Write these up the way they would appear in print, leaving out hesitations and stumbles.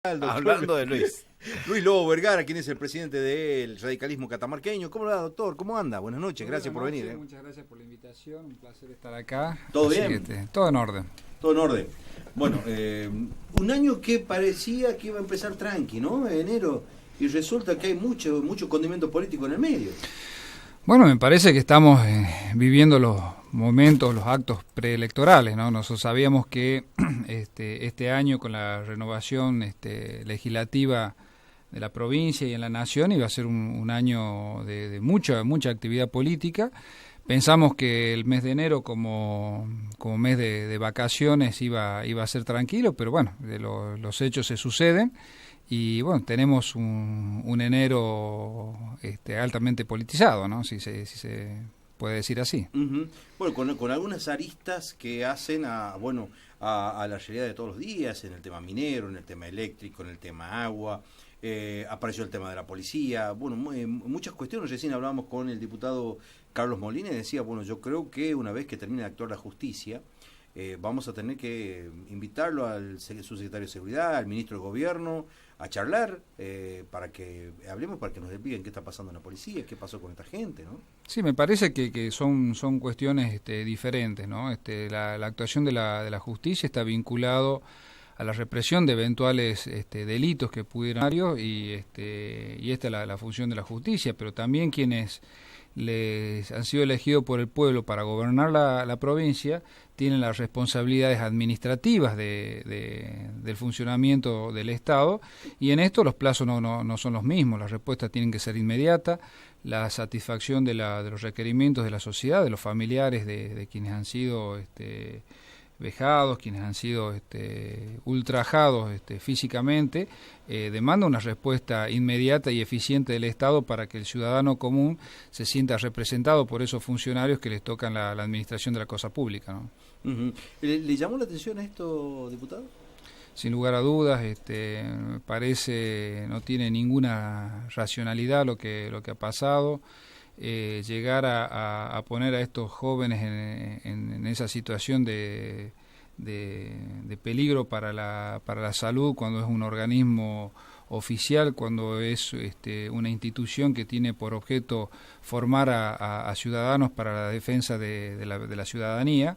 Hablando de Luis. Luis Lobo Vergara, quien es el presidente del radicalismo catamarqueño. ¿Cómo va, doctor? ¿Cómo anda? Buenas noches, gracias por venir. Muchas gracias por la invitación, un placer estar acá. ¿Todo Así bien? Todo en orden. Todo en orden. Bueno, un año que parecía que iba a empezar tranqui, ¿no? En enero, y resulta que hay mucho condimento político en el medio. Bueno, me parece que estamos viviendo los momentos, los actos preelectorales, ¿no? Nosotros sabíamos que este año, con la renovación legislativa de la provincia y en la nación, iba a ser un año de mucha actividad política. Pensamos que el mes de enero como mes de vacaciones iba a ser tranquilo, pero bueno, los hechos se suceden. Y bueno, tenemos un enero altamente politizado, ¿no? Si se puede decir así. Uh-huh. Bueno, con algunas aristas que hacen a la realidad de todos los días, en el tema minero, en el tema eléctrico, en el tema agua, apareció el tema de la policía, bueno, muchas cuestiones. Recién hablábamos con el diputado Carlos Molina y decía, bueno, yo creo que una vez que termine de actuar la justicia, vamos a tener que invitarlo al subsecretario de Seguridad, al ministro de Gobierno, a charlar para que hablemos, para que nos expliquen qué está pasando en la policía, qué pasó con esta gente, ¿no? Sí, me parece que son cuestiones diferentes, ¿no? La actuación de la justicia está vinculado a la represión de eventuales delitos que pudieran haber, y esta es la función de la justicia, pero también quienes les han sido elegidos por el pueblo para gobernar la provincia tienen las responsabilidades administrativas del funcionamiento del Estado, y en esto los plazos no son los mismos, las respuestas tienen que ser inmediatas, la satisfacción de los requerimientos de la sociedad, de los familiares de quienes han sido vejados, quienes han sido ultrajados físicamente, demanda una respuesta inmediata y eficiente del Estado para que el ciudadano común se sienta representado por esos funcionarios que les tocan la administración de la cosa pública, ¿no? Uh-huh. ¿Le llamó la atención a esto, diputado? Sin lugar a dudas, parece no tiene ninguna racionalidad lo que ha pasado. Llegar a poner a estos jóvenes en esa situación de peligro para la salud, cuando es un organismo oficial, cuando es una institución que tiene por objeto formar a ciudadanos para la defensa de la ciudadanía,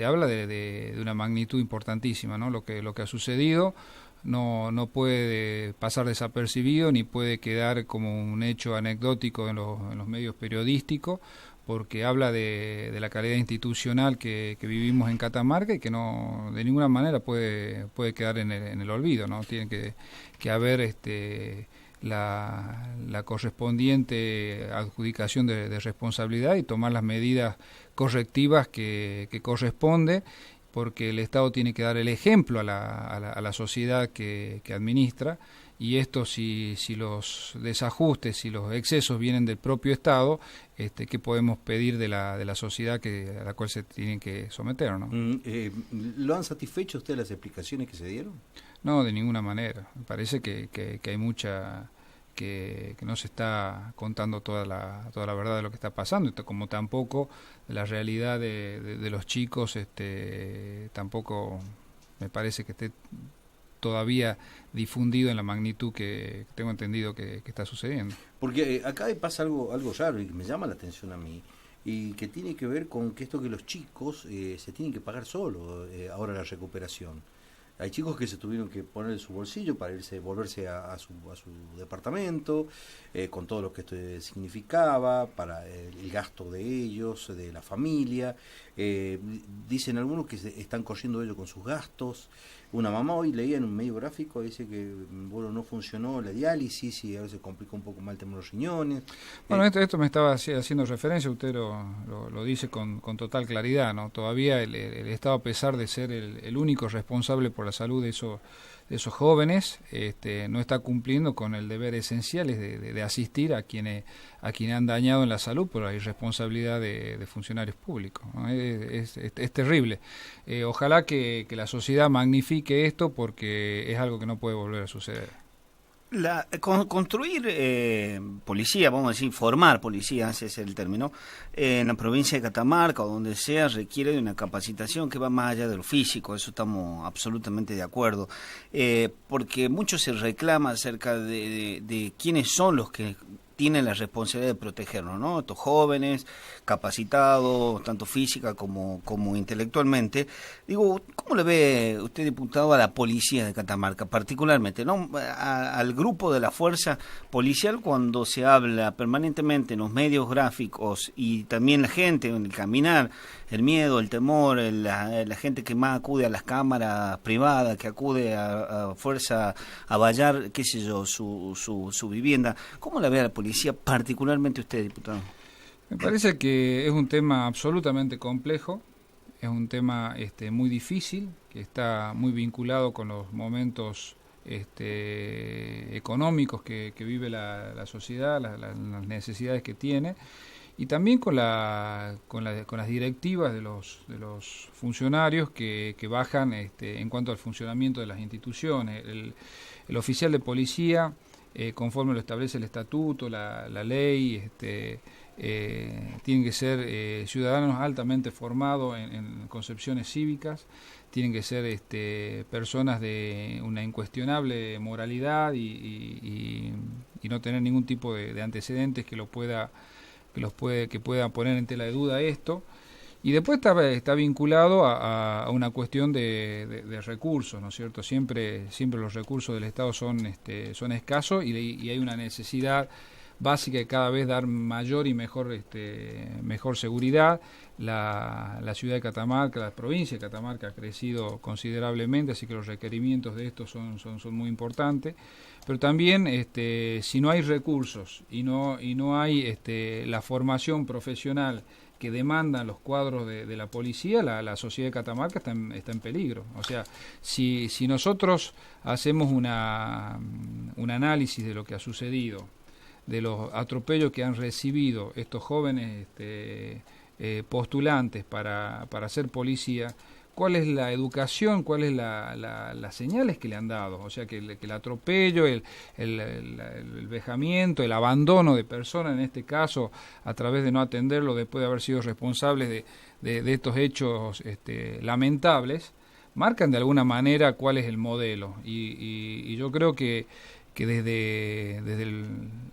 habla de una magnitud importantísima, ¿no? Lo que ha sucedido no puede pasar desapercibido, ni puede quedar como un hecho anecdótico en los medios periodísticos, porque habla de la calidad institucional que vivimos en Catamarca y que no de ninguna manera puede quedar en el olvido, ¿no? Tiene que haber la correspondiente adjudicación de responsabilidad y tomar las medidas correctivas que corresponde, porque el Estado tiene que dar el ejemplo a la sociedad que administra, y esto si los desajustes, si los excesos vienen del propio Estado, ¿qué podemos pedir de la sociedad a la cual se tienen que someter, ¿no? ¿Lo han satisfecho usted las explicaciones que se dieron? No, de ninguna manera. Me parece que hay mucha que no se está contando toda la verdad de lo que está pasando, como tampoco la realidad de los chicos, tampoco me parece que esté todavía difundido en la magnitud que tengo entendido que está sucediendo. Porque acá pasa algo raro y que me llama la atención a mí, y que tiene que ver con que los chicos se tienen que pagar solo ahora la recuperación. Hay chicos que se tuvieron que poner en su bolsillo para volverse a su departamento, con todo lo que esto significaba, para el gasto de ellos, de la familia. Dicen algunos que están corriendo ellos con sus gastos. Una mamá hoy leía en un medio gráfico, dice que no funcionó la diálisis y a veces complicó un poco más el tema de los riñones. Bueno, esto me estaba haciendo referencia, usted lo dice con total claridad, ¿no? Todavía el Estado, a pesar de ser el único responsable por la salud de esos jóvenes, no está cumpliendo con el deber esencial de asistir a quienes han dañado en la salud por la irresponsabilidad de funcionarios públicos, ¿no? Es terrible. Ojalá que la sociedad magnifique esto, porque es algo que no puede volver a suceder. Construir policía, vamos a decir, formar policía, ese es el término, en la provincia de Catamarca o donde sea, requiere de una capacitación que va más allá de lo físico, eso estamos absolutamente de acuerdo, porque mucho se reclama acerca de quiénes son los que tienen la responsabilidad de protegernos, ¿no? Estos jóvenes, capacitados, tanto física como intelectualmente. Digo, ¿cómo le ve usted, diputado, a la policía de Catamarca, particularmente, ¿no? Al grupo de la fuerza policial, cuando se habla permanentemente en los medios gráficos y también la gente, en el caminar, el miedo, el temor, la gente que más acude a las cámaras privadas, que acude a fuerza a vallar, qué sé yo, su vivienda? ¿Cómo la ve a la policía, particularmente usted, diputado? Me parece que es un tema absolutamente complejo, es un tema muy difícil, que está muy vinculado con los momentos económicos que vive la sociedad, las necesidades que tiene, y también con las directivas de los funcionarios que bajan en cuanto al funcionamiento de las instituciones. El oficial de policía, conforme lo establece el estatuto, la ley, tienen que ser ciudadanos altamente formados en concepciones cívicas, tienen que ser personas de una incuestionable moralidad y no tener ningún tipo de antecedentes que puedan poner en tela de duda esto. Y después está vinculado a una cuestión de recursos, ¿no es cierto? Siempre los recursos del Estado son escasos y hay una necesidad básica de cada vez dar mayor y mejor seguridad. La ciudad de Catamarca, la provincia de Catamarca ha crecido considerablemente, así que los requerimientos de estos son muy importantes. Pero también si no hay recursos y no hay la formación profesional que demandan los cuadros de la policía, la sociedad de Catamarca está en peligro. O sea, si nosotros hacemos un análisis de lo que ha sucedido, de los atropellos que han recibido estos jóvenes postulantes para ser policía, cuál es la educación, cuál es las señales que le han dado. O sea, que el atropello, el vejamiento, el abandono de personas, en este caso, a través de no atenderlo después de haber sido responsables de estos hechos lamentables, marcan de alguna manera cuál es el modelo. Y yo creo que desde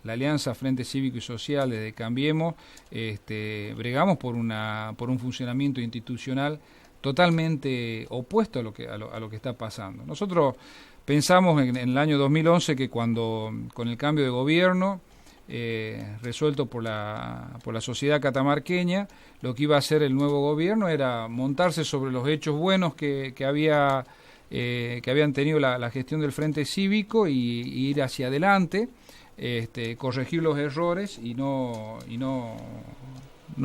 la Alianza Frente Cívico y Social, desde Cambiemos, bregamos por un funcionamiento institucional totalmente opuesto a lo que está pasando. Nosotros pensamos en el año 2011 que cuando con el cambio de gobierno resuelto por la sociedad catamarqueña, lo que iba a hacer el nuevo gobierno era montarse sobre los hechos buenos que habían tenido la gestión del Frente Cívico y ir hacia adelante, corregir los errores y no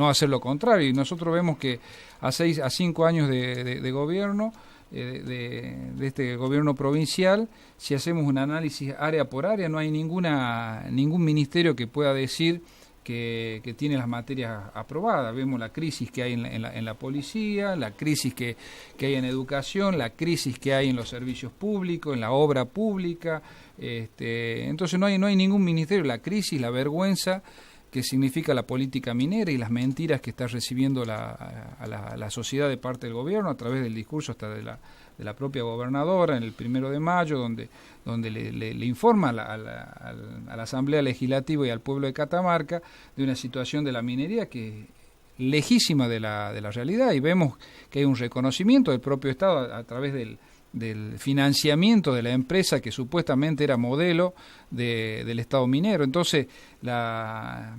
hacer lo contrario. Y nosotros vemos que a 5 años de gobierno, de este gobierno provincial, si hacemos un análisis área por área, no hay ningún ministerio que pueda decir que tiene las materias aprobadas. Vemos la crisis que hay en la policía, la crisis que hay en educación, la crisis que hay en los servicios públicos, en la obra pública. Entonces no hay ningún ministerio. La crisis, la vergüenza que significa la política minera y las mentiras que está recibiendo la sociedad de parte del gobierno a través del discurso hasta de la propia gobernadora en el 1 de mayo, donde le informa a la Asamblea Legislativa y al pueblo de Catamarca de una situación de la minería que es lejísima de la realidad, y vemos que hay un reconocimiento del propio Estado a través del financiamiento de la empresa que supuestamente era modelo del Estado minero. Entonces la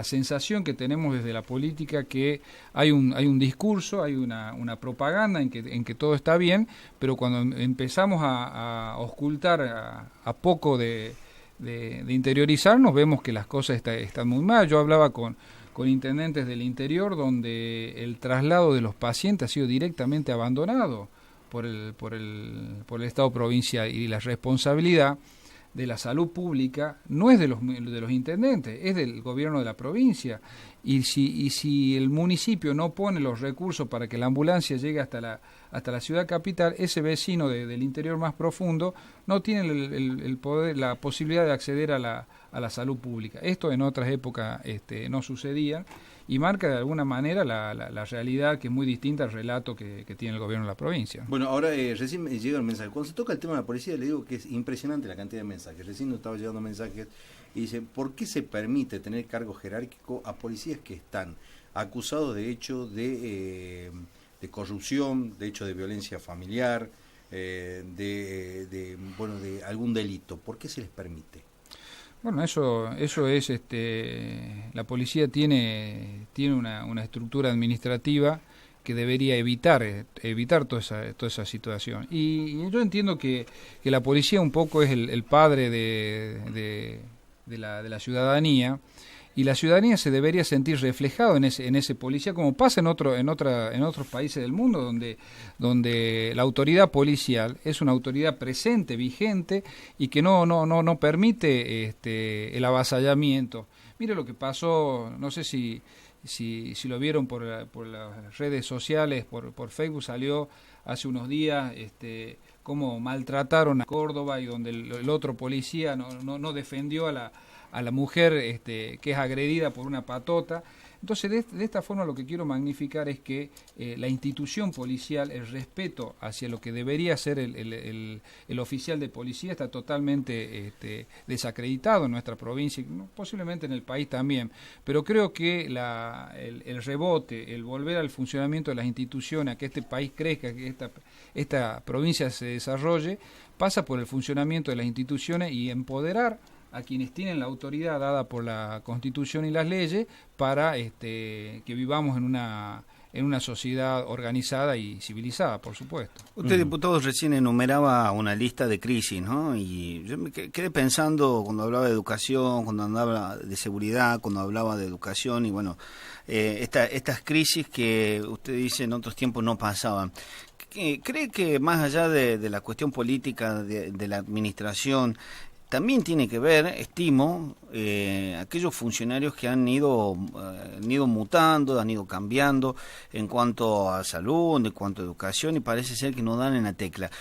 sensación que tenemos desde la política que hay un discurso, hay una propaganda en que todo está bien, pero cuando empezamos a ocultar a poco de interiorizarnos, vemos que las cosas están muy mal. Yo hablaba con intendentes del interior donde el traslado de los pacientes ha sido directamente abandonado por el Estado provincial, y la responsabilidad de la salud pública no es de los intendentes, es del gobierno de la provincia. Y si el municipio no pone los recursos para que la ambulancia llegue hasta hasta la ciudad capital, ese vecino del interior más profundo no tiene el poder, la posibilidad de acceder a la salud pública. Esto en otras épocas no sucedía y marca de alguna manera la realidad, que es muy distinta al relato que tiene el gobierno de la provincia. Bueno, ahora recién me llega el mensaje. Cuando se toca el tema de la policía, le digo que es impresionante la cantidad de mensajes. Recién nos estaba llegando mensajes y dice, ¿por qué se permite tener cargo jerárquico a policías que están acusados de hecho de corrupción, de hecho de violencia familiar, de algún delito? ¿Por qué se les permite? Bueno, eso es, la policía tiene una estructura administrativa que debería evitar toda esa situación. Y yo entiendo que la policía un poco es el padre de la ciudadanía, y la ciudadanía se debería sentir reflejado en ese policía, como pasa en otros países del mundo, donde la autoridad policial es una autoridad presente, vigente, y que no permite el avasallamiento. Mire lo que pasó, no sé si lo vieron por las redes sociales, por Facebook, salió hace unos días cómo maltrataron a Córdoba, y donde el otro policía no defendió a la mujer que es agredida por una patota. Entonces, de esta forma lo que quiero magnificar es que la institución policial, el respeto hacia lo que debería ser el oficial de policía, está totalmente desacreditado en nuestra provincia, posiblemente en el país también. Pero creo que el rebote, el volver al funcionamiento de las instituciones, a que este país crezca, que esta provincia se desarrolle, pasa por el funcionamiento de las instituciones y empoderar a quienes tienen la autoridad dada por la Constitución y las leyes para que vivamos en una sociedad organizada y civilizada, por supuesto. Usted, diputado, recién enumeraba una lista de crisis, ¿no? Y yo me quedé pensando cuando hablaba de educación, cuando hablaba de seguridad, cuando hablaba de educación, y bueno, estas crisis que usted dice en otros tiempos no pasaban. ¿Cree que más allá de la cuestión política de la administración, también tiene que ver, estimo, aquellos funcionarios que han ido mutando, han ido cambiando en cuanto a salud, en cuanto a educación, y parece ser que no dan en la tecla?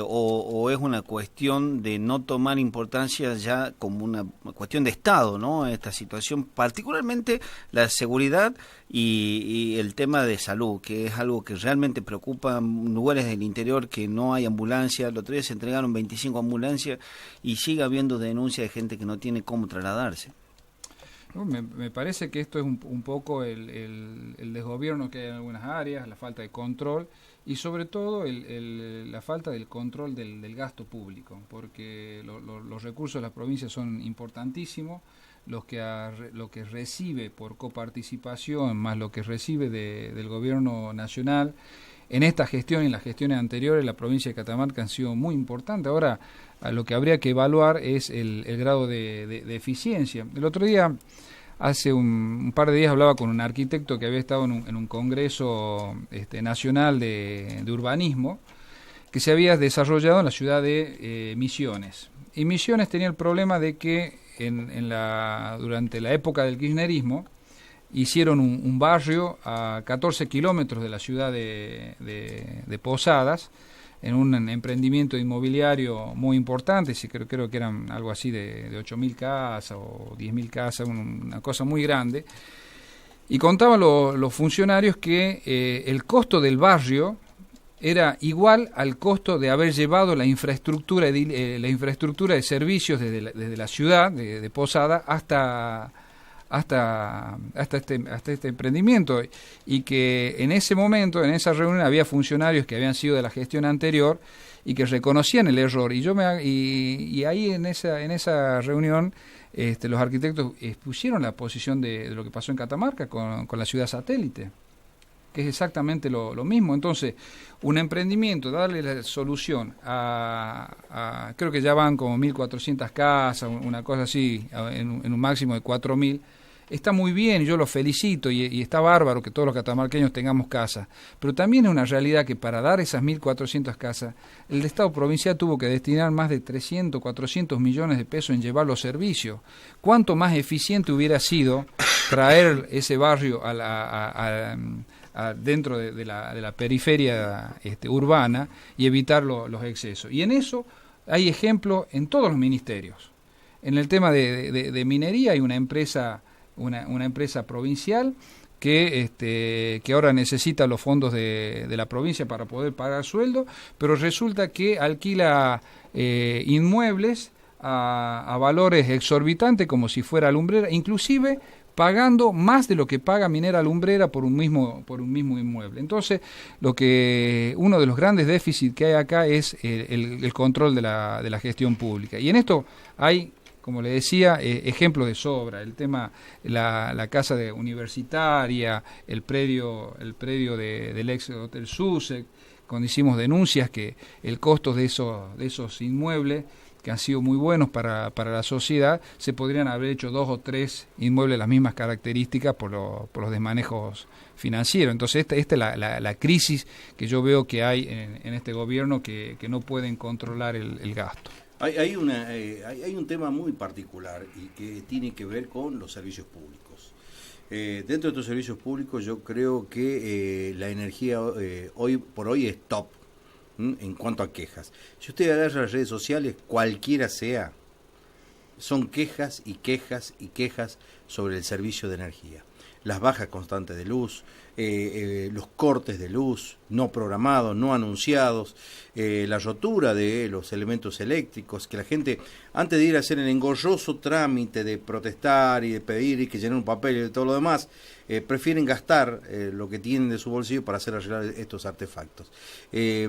O es una cuestión de no tomar importancia ya como una cuestión de Estado, ¿no? Esta situación, particularmente la seguridad y el tema de salud, que es algo que realmente preocupa en lugares del interior, que no hay ambulancia. El otro día se entregaron 25 ambulancias y sigue habiendo denuncias de gente que no tiene cómo trasladarse. Me parece que esto es un poco el desgobierno que hay en algunas áreas, la falta de control y sobre todo la falta del control del gasto público, porque los recursos de las provincias son importantísimos, lo que recibe por coparticipación más lo que recibe del gobierno nacional. En esta gestión y en las gestiones anteriores, la provincia de Catamarca han sido muy importantes. Ahora, lo que habría que evaluar es el grado de eficiencia. El otro día, hace un par de días, hablaba con un arquitecto que había estado en un congreso nacional de urbanismo que se había desarrollado en la ciudad de Misiones. Y Misiones tenía el problema de que durante la época del kirchnerismo hicieron un barrio a 14 kilómetros de la ciudad de Posadas, en un emprendimiento inmobiliario muy importante. Creo que eran algo así de 8.000 casas o 10.000 casas, una cosa muy grande. Y contaban los funcionarios que el costo del barrio era igual al costo de haber llevado la infraestructura de servicios desde la ciudad de Posada hasta este emprendimiento, y que en ese momento, en esa reunión, había funcionarios que habían sido de la gestión anterior y que reconocían el error, y ahí en esa reunión los arquitectos expusieron la posición de lo que pasó en Catamarca con la ciudad satélite, que es exactamente lo mismo. Entonces, un emprendimiento, darle la solución a creo que ya van como 1.400 casas, una cosa así, en un máximo de 4.000, está muy bien, yo los felicito, y está bárbaro que todos los catamarqueños tengamos casas, pero también es una realidad que para dar esas 1.400 casas, el Estado provincial tuvo que destinar más de 300, 400 millones de pesos en llevar los servicios. ¿Cuánto más eficiente hubiera sido traer ese barrio a dentro de la periferia urbana y evitar los excesos. Y en eso hay ejemplos en todos los ministerios. En el tema de minería hay una empresa provincial que ahora necesita los fondos de la provincia para poder pagar sueldo, pero resulta que alquila inmuebles a valores exorbitantes como si fuera lumbrera, inclusive pagando más de lo que paga Minera Lumbrera por un mismo inmueble. Entonces, uno de los grandes déficits que hay acá es el control de la gestión pública. Y en esto hay, como le decía, ejemplos de sobra. El tema, la casa universitaria, el predio del ex Hotel Sussex, cuando hicimos denuncias que el costo de esos inmuebles, que han sido muy buenos para la sociedad, se podrían haber hecho 2 o 3 inmuebles de las mismas características por los desmanejos financieros. Entonces esta es la crisis que yo veo que hay en este gobierno, que no pueden controlar el gasto. Hay un tema muy particular y que tiene que ver con los servicios públicos. Dentro de estos servicios públicos yo creo que la energía hoy por hoy es top en cuanto a quejas. Si usted agarra las redes sociales, cualquiera sea, son quejas y quejas y quejas sobre el servicio de energía. Las bajas constantes de luz, los cortes de luz no programados, no anunciados, la rotura de los elementos eléctricos, que la gente, antes de ir a hacer el engorroso trámite de protestar y de pedir y que llenen un papel y todo lo demás, prefieren gastar lo que tienen de su bolsillo para hacer arreglar estos artefactos. Hay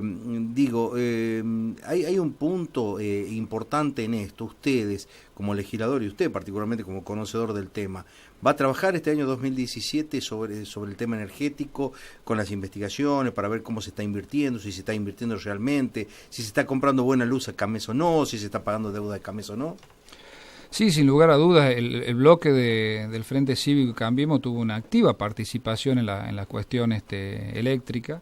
un punto importante en esto. Ustedes, como legislador, y usted particularmente como conocedor del tema, ¿va a trabajar este año 2017 sobre el tema energético, con las investigaciones, para ver cómo se está invirtiendo, si se está invirtiendo realmente, si se está comprando buena luz a Cames o no, si se está pagando deuda de Cames o no? Sí, sin lugar a dudas, el bloque del Frente Cívico y Cambiemos tuvo una activa participación en la cuestión eléctrica,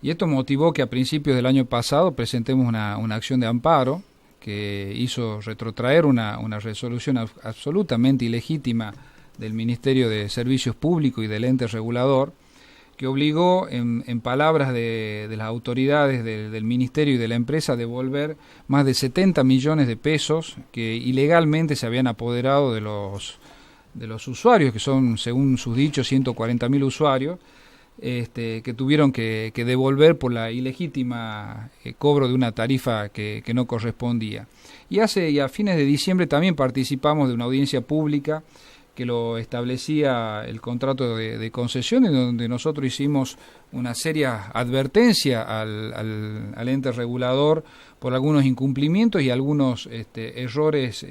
y esto motivó que a principios del año pasado presentemos una acción de amparo que hizo retrotraer una resolución absolutamente ilegítima del Ministerio de Servicios Públicos y del ente regulador, que obligó, en palabras de las autoridades del Ministerio y de la empresa, a devolver más de 70 millones de pesos que ilegalmente se habían apoderado de los usuarios, que son, según sus dichos, 140.000 usuarios, que tuvieron que devolver por la ilegítima cobro de una tarifa que no correspondía. Y a fines de diciembre también participamos de una audiencia pública que lo establecía el contrato de concesión, en donde nosotros hicimos una seria advertencia al ente regulador por algunos incumplimientos y algunos errores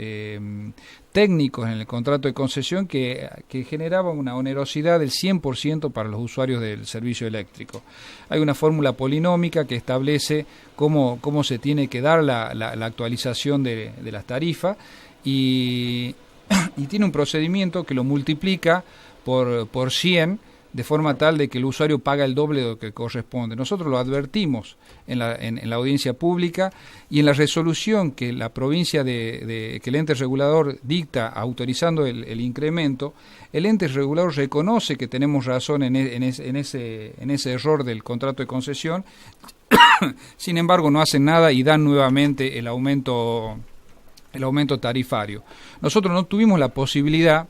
técnicos en el contrato de concesión que generaban una onerosidad del 100% para los usuarios del servicio eléctrico. Hay una fórmula polinómica que establece cómo se tiene que dar la actualización de las tarifas, y tiene un procedimiento que lo multiplica por 100, de forma tal de que el usuario paga el doble de lo que corresponde. Nosotros lo advertimos en la audiencia pública, y en la resolución que la provincia que el ente regulador dicta autorizando el incremento, el ente regulador reconoce que tenemos razón en ese error del contrato de concesión. Sin embargo, no hacen nada y dan nuevamente el aumento tarifario. Nosotros no tuvimos la posibilidad,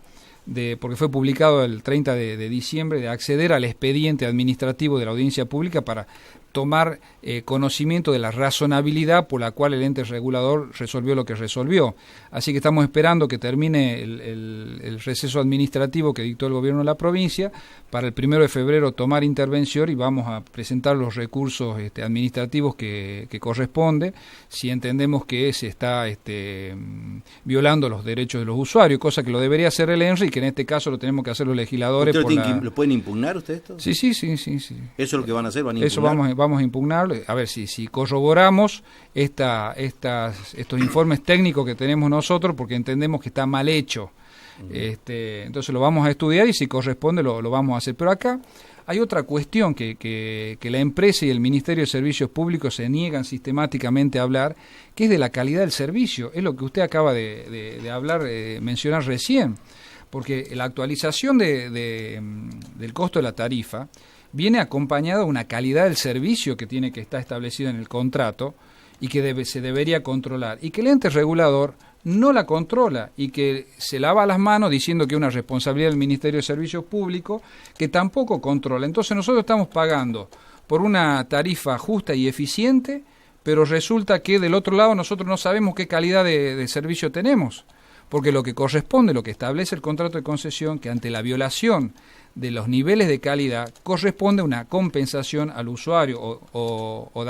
porque fue publicado el 30 de diciembre, de acceder al expediente administrativo de la audiencia pública para tomar conocimiento de la razonabilidad por la cual el ente regulador resolvió lo que resolvió. Así que estamos esperando que termine el receso administrativo que dictó el gobierno de la provincia para el 1 de febrero tomar intervención, y vamos a presentar los recursos administrativos que corresponde si entendemos que se está violando los derechos de los usuarios, cosa que lo debería hacer el ENRI, que en este caso lo tenemos que hacer los legisladores. ¿Lo pueden impugnar ustedes esto? Sí. ¿Eso es lo que van a hacer? ¿Van a impugnar? Eso vamos a impugnar, a ver si corroboramos estos informes técnicos que tenemos nosotros, porque entendemos que está mal hecho. Entonces lo vamos a estudiar, y si corresponde lo vamos a hacer. Pero acá hay otra cuestión que la empresa y el Ministerio de Servicios Públicos se niegan sistemáticamente a hablar, que es de la calidad del servicio. Es lo que usted acaba de hablar, mencionar recién, porque la actualización del costo de la tarifa viene acompañado de una calidad del servicio que tiene que estar establecida en el contrato y que se debería controlar, y que el ente regulador no la controla y que se lava las manos diciendo que es una responsabilidad del Ministerio de Servicios Públicos, que tampoco controla. Entonces nosotros estamos pagando por una tarifa justa y eficiente, pero resulta que del otro lado nosotros no sabemos qué calidad de servicio tenemos, porque lo que corresponde, lo que establece el contrato de concesión, que ante la violación de los niveles de calidad corresponde una compensación al usuario o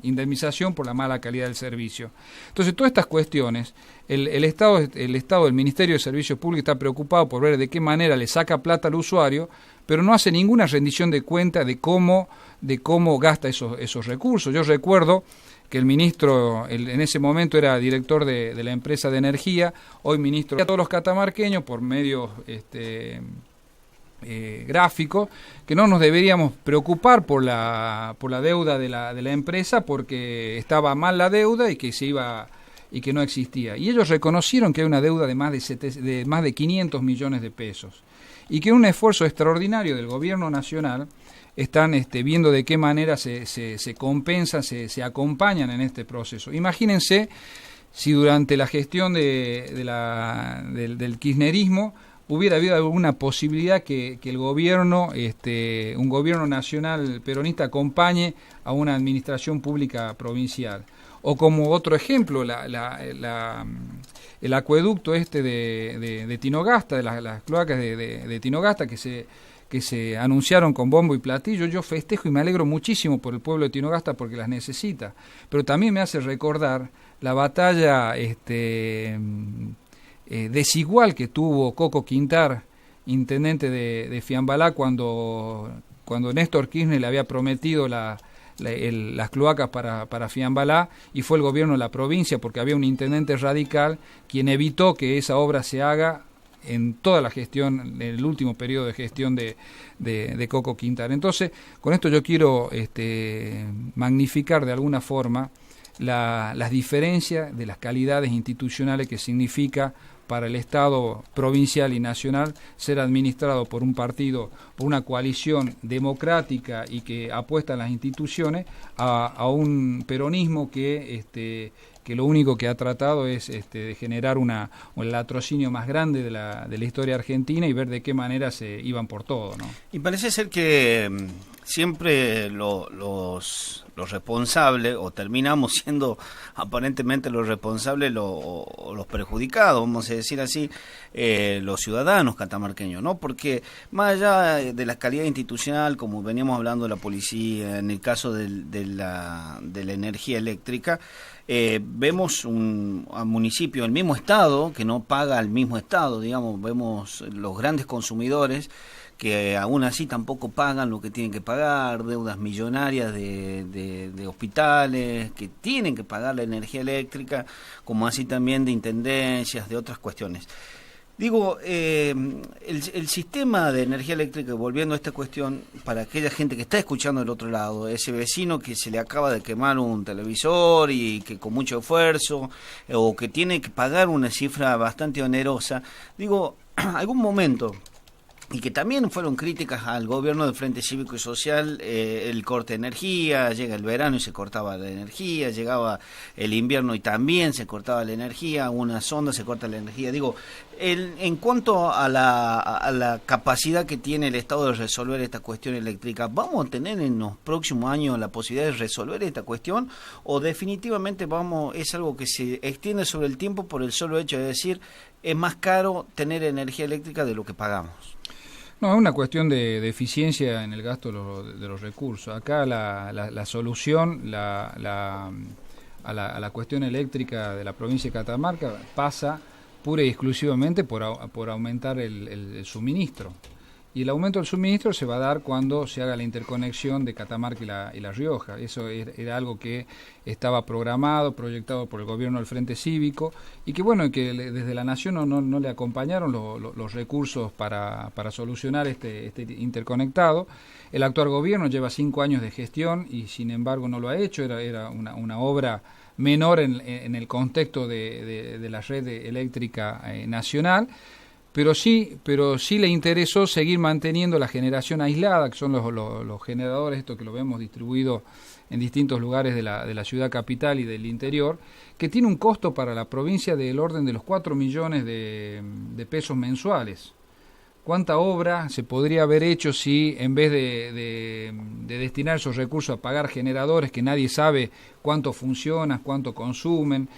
indemnización por la mala calidad del servicio. Entonces, todas estas cuestiones, el Estado del Ministerio de Servicios Públicos está preocupado por ver de qué manera le saca plata al usuario, pero no hace ninguna rendición de cuenta de cómo gasta esos recursos. Yo recuerdo que el ministro, en ese momento era director de la empresa de energía, hoy ministro, a todos los catamarqueños por medios gráficos, que no nos deberíamos preocupar por la deuda de la empresa, porque estaba mal la deuda y que no existía. Y ellos reconocieron que hay una deuda de más de 500 millones de pesos y que un esfuerzo extraordinario del gobierno nacional están viendo de qué manera se compensan, se acompañan en este proceso. Imagínense si durante la gestión del kirchnerismo hubiera habido alguna posibilidad que el gobierno, un gobierno nacional peronista acompañe a una administración pública provincial. O como otro ejemplo, el acueducto de Tinogasta, de las cloacas de Tinogasta que se anunciaron con bombo y platillo. Yo festejo y me alegro muchísimo por el pueblo de Tinogasta porque las necesita, pero también me hace recordar la batalla desigual que tuvo Coco Quintar, intendente de Fiambalá, cuando Néstor Kirchner le había prometido las cloacas para Fiambalá, y fue el gobierno de la provincia, porque había un intendente radical quien evitó que esa obra se haga en toda la gestión, en el último periodo de gestión de Coco Quintar. Entonces, con esto yo quiero magnificar de alguna forma las diferencias de las calidades institucionales que significa para el Estado provincial y nacional ser administrado por un partido, por una coalición democrática y que apuesta a las instituciones, a un peronismo que lo único que ha tratado es de generar el latrocinio más grande de la historia argentina y ver de qué manera se iban por todo, ¿no? Y parece ser que siempre los responsables, o terminamos siendo aparentemente los responsables o los perjudicados, vamos a decir así, los ciudadanos catamarqueños, ¿no? Porque más allá de la calidad institucional, como veníamos hablando de la policía, en el caso de la energía eléctrica, vemos un municipio del mismo estado que no paga al mismo estado, digamos, vemos los grandes consumidores que aún así tampoco pagan lo que tienen que pagar, deudas millonarias de hospitales que tienen que pagar la energía eléctrica, como así también de intendencias, de otras cuestiones. Digo, el sistema de energía eléctrica, volviendo a esta cuestión, para aquella gente que está escuchando del otro lado, ese vecino que se le acaba de quemar un televisor y que con mucho esfuerzo, o que tiene que pagar una cifra bastante onerosa, digo, algún momento, y que también fueron críticas al gobierno del Frente Cívico y Social, el corte de energía, llega el verano y se cortaba la energía, llegaba el invierno y también se cortaba la energía, una sonda se corta la energía. Digo, en cuanto a la capacidad que tiene el Estado de resolver esta cuestión eléctrica, ¿vamos a tener en los próximos años la posibilidad de resolver esta cuestión o definitivamente es algo que se extiende sobre el tiempo por el solo hecho de decir es más caro tener energía eléctrica de lo que pagamos? No, es una cuestión de eficiencia en el gasto de los recursos. Acá la solución a la cuestión eléctrica de la provincia de Catamarca pasa pura y exclusivamente por aumentar el suministro. Y el aumento del suministro se va a dar cuando se haga la interconexión de Catamarca y La Rioja. Eso era algo que estaba programado, proyectado por el gobierno del Frente Cívico, y que bueno, que desde la Nación no le acompañaron los recursos para solucionar este interconectado. El actual gobierno lleva 5 años de gestión y sin embargo no lo ha hecho. Era una obra menor en el contexto de la red eléctrica nacional. pero sí le interesó seguir manteniendo la generación aislada, que son los generadores, esto que lo vemos distribuido en distintos lugares de la ciudad capital y del interior, que tiene un costo para la provincia del orden de los 4 millones de pesos mensuales. ¿Cuánta obra se podría haber hecho si en vez de destinar esos recursos a pagar generadores que nadie sabe cuánto funcionan, cuánto consumen,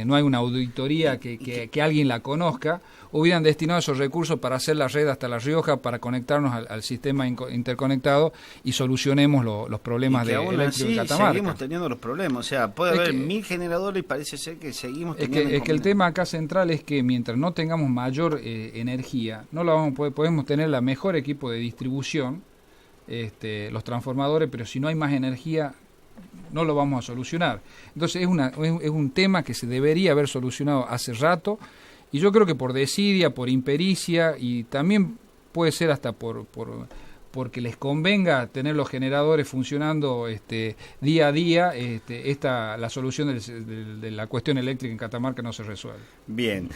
no hay una auditoría que alguien la conozca, hubieran destinado esos recursos para hacer la red hasta La Rioja, para conectarnos al sistema interconectado y solucionemos los problemas de eléctrico de Catamarca? Seguimos teniendo los problemas, o sea, puede haber 1000 generadores y parece ser que seguimos teniendo... Es que el tema acá central es que mientras no tengamos mayor energía, no lo vamos a poder, podemos tener la mejor equipo de distribución, los transformadores, pero si no hay más energía no lo vamos a solucionar. Entonces es un tema que se debería haber solucionado hace rato, y yo creo que por desidia, por impericia, y también puede ser hasta porque les convenga tener los generadores funcionando día a día, la solución de la cuestión eléctrica en Catamarca no se resuelve. Bien,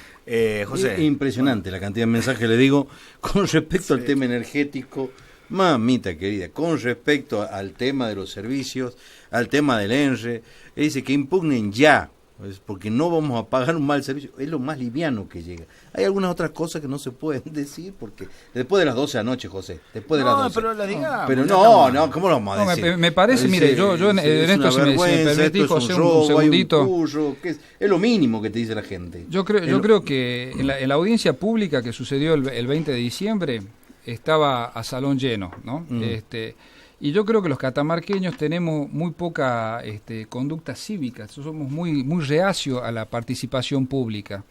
José. Es impresionante la cantidad de mensajes, le digo, con respecto al tema energético. Mamita querida, con respecto al tema de los servicios, al tema del ENRE, dice que impugnen ya, porque no vamos a pagar un mal servicio, es lo más liviano que llega. Hay algunas otras cosas que no se pueden decir, porque después de las 12 de la noche, José, después de las 12. Pero la digamos. Pero ¿cómo lo vamos a decir? Me parece, mire, yo en esto, si me permitís, José, un segundito. Es lo mínimo que te dice la gente. Yo creo que en la audiencia pública que sucedió el 20 de diciembre, estaba a salón lleno, ¿no? Y yo creo que los catamarqueños tenemos muy poca conducta cívica, somos muy reacios a la participación pública.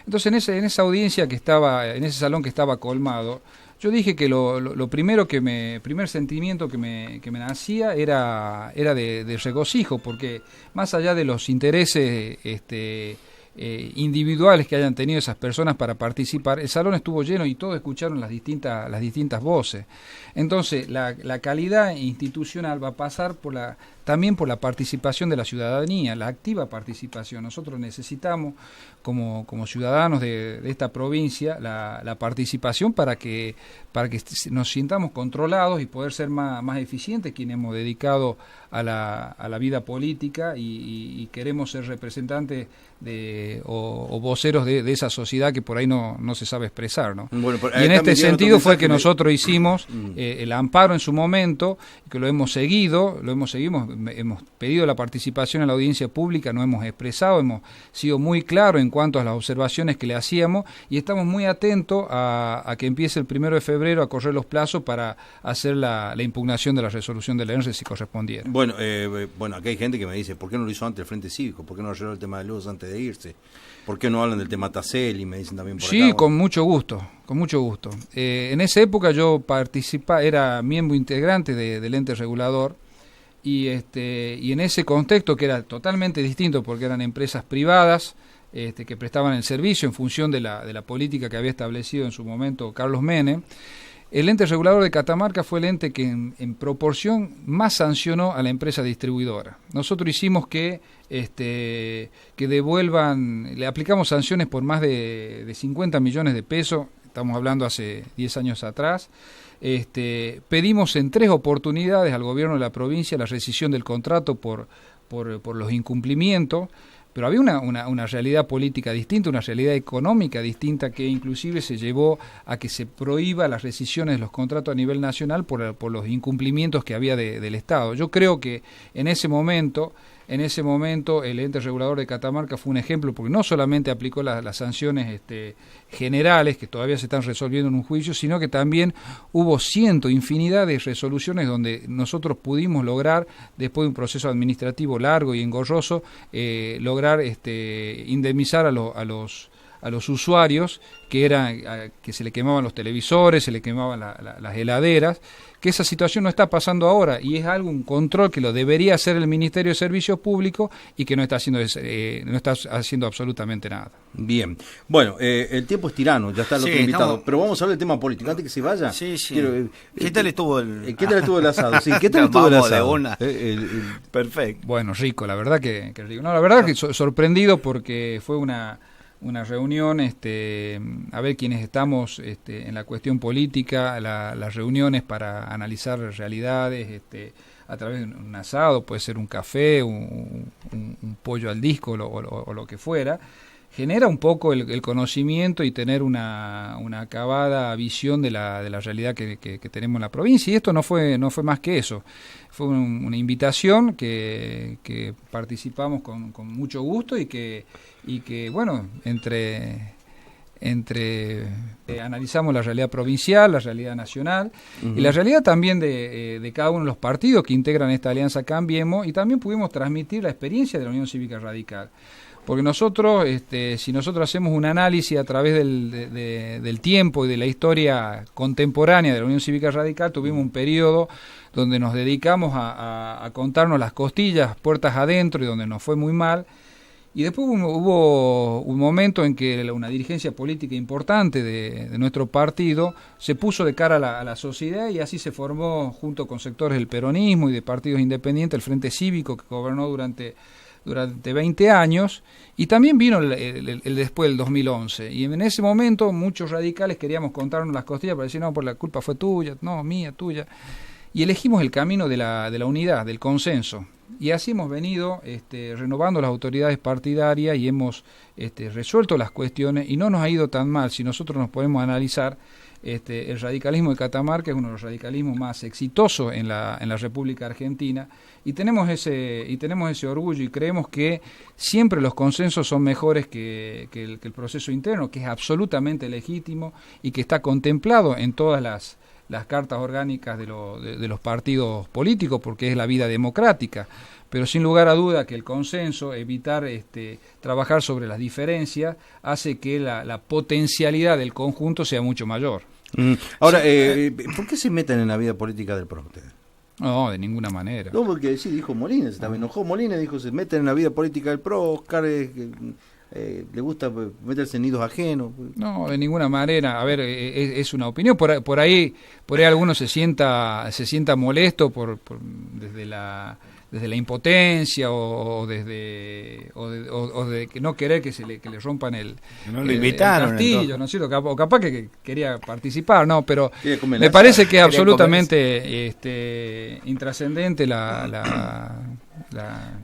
Entonces en esa audiencia que estaba, en ese salón que estaba colmado, yo dije que lo primero primer sentimiento que me nacía era de regocijo, porque más allá de los intereses individuales que hayan tenido esas personas para participar, el salón estuvo lleno y todos escucharon las distintas voces. Entonces la calidad institucional va a pasar también por la participación de la ciudadanía, la activa participación. Nosotros necesitamos como ciudadanos de esta provincia la participación para que nos sintamos controlados y poder ser más eficientes, quienes hemos dedicado a la vida política y queremos ser representantes o voceros de esa sociedad que por ahí no se sabe expresar, ¿no? Bueno, y en este sentido fue que nosotros hicimos el amparo en su momento, que lo hemos seguido, hemos pedido la participación en la audiencia pública, nos hemos expresado, hemos sido muy claros en cuanto a las observaciones que le hacíamos, y estamos muy atentos a que empiece el 1 de febrero a correr los plazos para hacer la impugnación de la resolución del ENRE si correspondiera. Bueno, aquí hay gente que me dice, ¿por qué no lo hizo antes el Frente Cívico? ¿Por qué no arregló el tema de luz antes de irse? ¿Por qué no hablan del tema Tacel? Y me dicen también por acá. Sí, con mucho gusto. En esa época yo era miembro integrante del ente regulador, y en ese contexto, que era totalmente distinto porque eran empresas privadas que prestaban el servicio en función de la política que había establecido en su momento Carlos Menem, el ente regulador de Catamarca fue el ente que en proporción más sancionó a la empresa distribuidora. Nosotros hicimos que devuelvan, le aplicamos sanciones por más de 50 millones de pesos, estamos hablando hace 10 años atrás. Pedimos en 3 oportunidades al gobierno de la provincia la rescisión del contrato por los incumplimientos, pero había una realidad política distinta, una realidad económica distinta, que inclusive se llevó a que se prohíba las rescisiones de los contratos a nivel nacional por los incumplimientos que había del Estado. Yo creo que en ese momento el ente regulador de Catamarca fue un ejemplo, porque no solamente aplicó las sanciones generales, que todavía se están resolviendo en un juicio, sino que también hubo infinidad de resoluciones donde nosotros pudimos lograr, después de un proceso administrativo largo y engorroso, lograr indemnizar a los usuarios que se le quemaban los televisores, se le quemaban las heladeras, que esa situación no está pasando ahora, y es un control que lo debería hacer el Ministerio de Servicios Públicos y que no está haciendo absolutamente nada. Bien, bueno, el tiempo es tirano, ya está el otro invitado, pero vamos a hablar del tema político. Antes que se vaya, ¿qué tal estuvo el asado? Sí, ¿qué tal estuvo el asado? Perfecto. Bueno, rico, la verdad que rico. No, la verdad que sorprendido, porque fue una una reunión, a ver quiénes estamos en la cuestión política, las reuniones para analizar realidades, a través de un asado, puede ser un café, un pollo al disco o lo que fuera, genera un poco el conocimiento y tener una acabada visión de la realidad que tenemos en la provincia. Y esto no fue más que eso. Fue una invitación que participamos con mucho gusto y que bueno, entre analizamos la realidad provincial, la realidad nacional y la realidad también de cada uno de los partidos que integran esta alianza Cambiemos, y también pudimos transmitir la experiencia de la Unión Cívica Radical. Porque nosotros, si nosotros hacemos un análisis a través del tiempo y de la historia contemporánea de la Unión Cívica Radical, tuvimos un periodo donde nos dedicamos a contarnos las costillas puertas adentro y donde nos fue muy mal. Y después hubo un momento en que una dirigencia política importante de nuestro partido se puso de cara a la sociedad, y así se formó, junto con sectores del peronismo y de partidos independientes, el Frente Cívico, que gobernó durante 20 años, y también vino el después del 2011, y en ese momento muchos radicales queríamos contarnos las costillas para decir, no, por la culpa fue tuya, no, mía, tuya, y elegimos el camino de la unidad, del consenso, y así hemos venido renovando las autoridades partidarias y hemos resuelto las cuestiones, y no nos ha ido tan mal si nosotros nos podemos analizar. El radicalismo de Catamarca es uno de los radicalismos más exitosos en la República Argentina, y tenemos ese orgullo, y creemos que siempre los consensos son mejores que el proceso interno, que es absolutamente legítimo y que está contemplado en todas las cartas orgánicas de los partidos políticos, porque es la vida democrática. Pero sin lugar a duda que el consenso, evitar trabajar sobre las diferencias, hace que la potencialidad del conjunto sea mucho mayor. Ahora, ¿por qué se meten en la vida política del PRO ustedes? No, de ninguna manera. No, porque sí, dijo Molina, se enojó Molina, dijo, se meten en la vida política del PRO, Oscar le gusta meterse en nidos ajenos. No, de ninguna manera. A ver, es una opinión. Por ahí alguno se sienta molesto desde la impotencia o de que no querer que le rompan el castillo, ¿no es cierto? O capaz que quería participar, no, pero me parece que es absolutamente intrascendente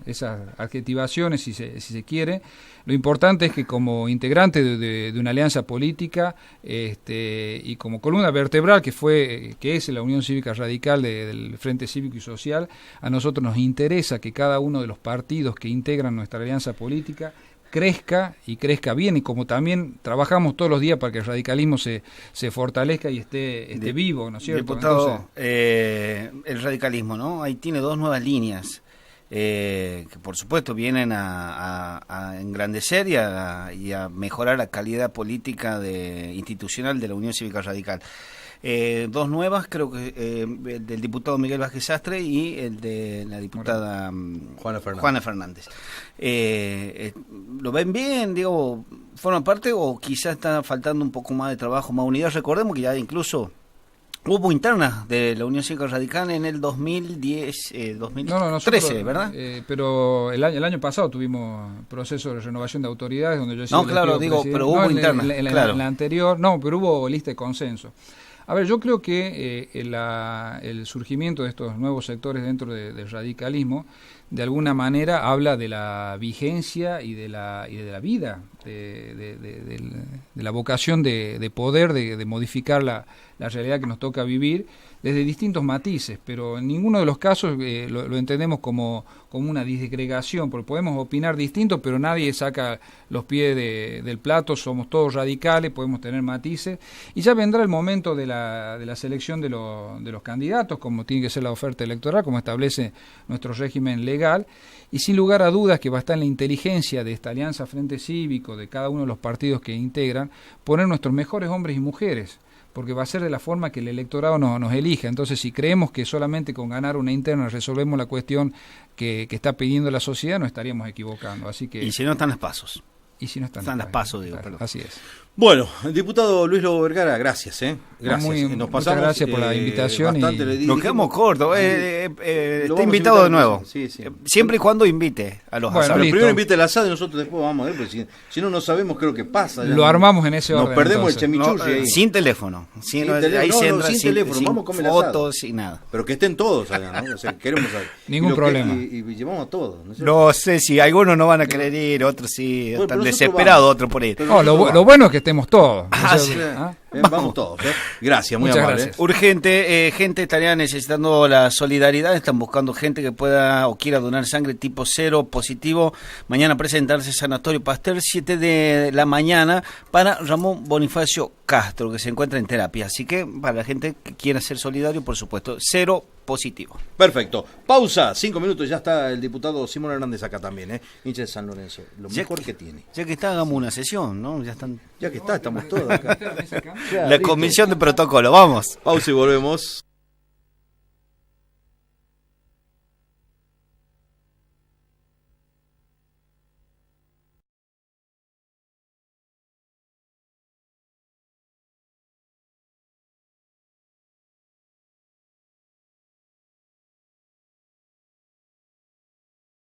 esas adjetivaciones, si se quiere. Lo importante es que como integrante de una alianza política y como columna vertebral que es la Unión Cívica Radical del Frente Cívico y Social, a nosotros nos interesa que cada uno de los partidos que integran nuestra alianza política crezca y crezca bien, y como también trabajamos todos los días para que el radicalismo se fortalezca y esté vivo, ¿no es cierto? Diputado, el radicalismo, ¿no? Ahí tiene dos nuevas líneas. Que por supuesto vienen a engrandecer y a mejorar la calidad política institucional de la Unión Cívica Radical. Dos nuevas, creo que el del diputado Miguel Vázquez Sastre y el de la diputada Juana Fernández. ¿Lo ven bien? Digo, ¿forman parte o quizás está faltando un poco más de trabajo, más unidad? Recordemos que ya incluso hubo internas de la Unión Cívica Radical en el 2013, ¿verdad? Pero el año pasado tuvimos proceso de renovación de autoridades donde yo pero hubo internas. En la anterior, no, pero hubo lista de consenso. A ver, yo creo que el surgimiento de estos nuevos sectores dentro del radicalismo, de alguna manera habla de la vigencia y de la vida, de la vocación de poder, de modificar la realidad que nos toca vivir desde distintos matices, pero en ninguno de los casos lo entendemos como una disgregación, porque podemos opinar distinto, pero nadie saca los pies del plato, somos todos radicales, podemos tener matices, y ya vendrá el momento de la selección de los candidatos, como tiene que ser la oferta electoral, como establece nuestro régimen legal, y sin lugar a dudas que va a estar en la inteligencia de esta alianza Frente Cívico, de cada uno de los partidos que integran, poner nuestros mejores hombres y mujeres, porque va a ser de la forma que el electorado nos elija. Entonces, si creemos que solamente con ganar una interna resolvemos la cuestión que está pidiendo la sociedad, nos estaríamos equivocando. Así que, y si no están los pasos. Y si no están las pasos, digo, perdón. Así es. Bueno, diputado Luis Lobo Vergara, gracias, gracias. Muchas gracias por la invitación. Nos quedamos cortos. Está invitado de nuevo. Sí, sí. Siempre y cuando invite a los asados. Pero primero invite el asado y nosotros después vamos a ver, porque si no sabemos, creo que pasa. Lo armamos en ese orden. Nos perdemos el chemichurri ahí. Sin teléfono. Sin teléfono, vamos a comer fotos y nada. Pero que estén todos allá, ¿no? O sea, queremos saber. Ningún problema. Y llevamos a todos. No sé si algunos no van a querer ir, otros sí, están desesperados, otros por ir. Lo bueno es que estemos todos. Vamos todos. Gracias, muy Muchas amable. gracias. Urgente, gente estaría necesitando la solidaridad, están buscando gente que pueda o quiera donar sangre tipo 0 positivo. Mañana presentarse Sanatorio Pasteur, 7 de la mañana, para Ramón Bonifacio Castro, que se encuentra en terapia. Así que para la gente que quiera ser solidario, por supuesto, 0 positivo. Perfecto. Pausa, 5 minutos, ya está el diputado Simón Hernández acá también, hincha de San Lorenzo. Lo mejor que tiene. Ya que está, hagamos una sesión, ¿no? Ya que está, estamos todos acá. La comisión de protocolo, vamos. Pausa y volvemos.